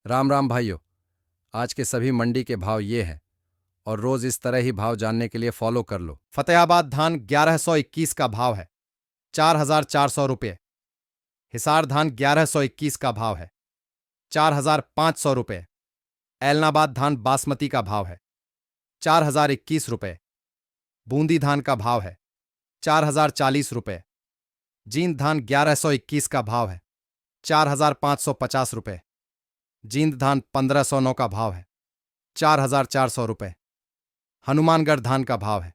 राम राम भाइयों। आज के सभी मंडी के भाव ये हैं और रोज इस तरह ही भाव जानने के लिए फॉलो कर लो। फतेहाबाद धान 1121 का भाव है 4,400 रुपये। हिसार धान 1121 का भाव है 4,500 रुपये। ऐलनाबाद धान बासमती का भाव है 4,021 रुपये। बूंदी धान का भाव है 4,040 रुपये। जींद धान 1121 का भाव है 4,550 रुपये। जींद धान 1,509 का भाव है 4,400 रुपये। हनुमानगढ़ धान का भाव है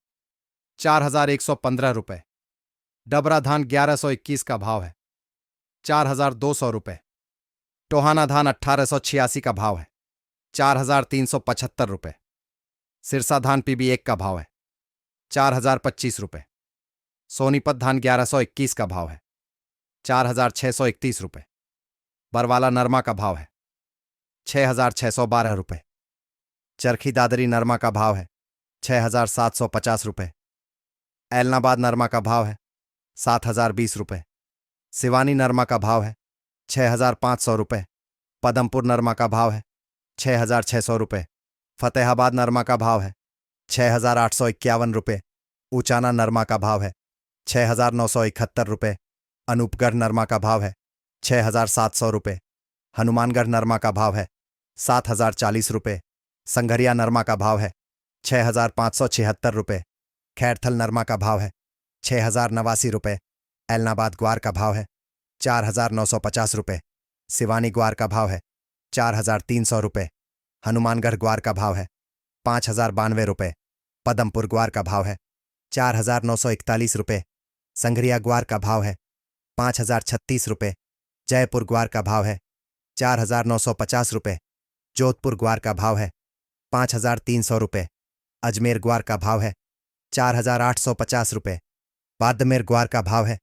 4,115 रुपये। डबरा धान 1121 का भाव है 4,200 रुपये। टोहाना धान 1,886 का भाव है 4,375 रुपये। सिरसा धान PB1 का भाव है 4,025 रुपये। सोनीपत धान 1121 का भाव है 4,631 रुपये। बरवाला नरमा का भाव है 6,612 रुपये। चरखी दादरी नरमा का भाव है 6,750 रुपये। ऐलनाबाद नरमा का भाव है 7,020 रुपये। सिवानी नरमा का भाव है 6,500 रुपये। पदमपुर नरमा का भाव है 6,600 रुपये। फतेहाबाद नरमा का भाव है 6,851 रुपये। ऊचाना नरमा का भाव है 6,971 रुपये। अनूपगढ़ नरमा का भाव है 6,700 रुपये। हनुमानगढ़ नरमा का भाव है 7,040 रुपये। संघरिया नरमा का भाव है 6,576 रुपये। खैरथल नरमा का भाव है 6,089 रुपये। ऐलनाबाद ग्वार का भाव है 4,950 रुपये। सिवानी ग्वार का भाव है 4,300 रुपये। हनुमानगढ़ ग्वार का भाव है 5,092 रुपये। पदमपुर ग्वार का भाव है 4,941 रुपये। संघरिया ग्वार का भाव है 5,036 रुपये। जयपुर ग्वार का भाव है 4,950 रुपये। जोधपुर ग्वार का भाव है 5,300 रुपये। अजमेर ग्वार का भाव है 4,850 रुपये। बाड़मेर ग्वार का भाव है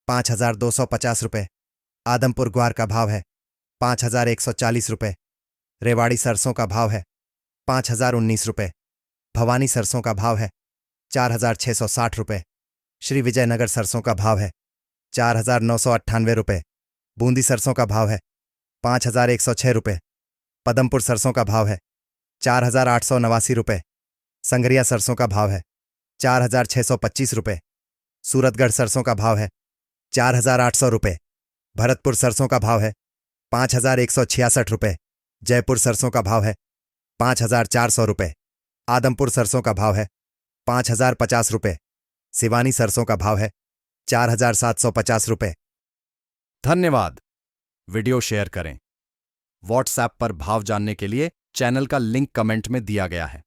5,250 रुपये। आदमपुर ग्वार का भाव है 5,140 रुपये। रेवाड़ी सरसों का भाव है 5,019 रुपये। भवानी सरसों का भाव है 4,660 रुपये। श्री विजयनगर सरसों का भाव है 4,998 रुपये। बूंदी सरसों का भाव है 5,106 रुपये। पदमपुर सरसों का भाव है 4,889 रुपये। संघरिया सरसों का भाव है 4,625 रुपये। सूरतगढ़ सरसों का भाव है 4,800 रुपये। भरतपुर सरसों का भाव है 5,166 रुपये। जयपुर सरसों का भाव है 5,400 रुपये। आदमपुर सरसों का भाव है 5,050 रुपये। सिवानी सरसों का भाव है 4,750 रुपये। धन्यवाद। वीडियो शेयर करें। व्हाट्सएप पर भाव जानने के लिए चैनल का लिंक कमेंट में दिया गया है।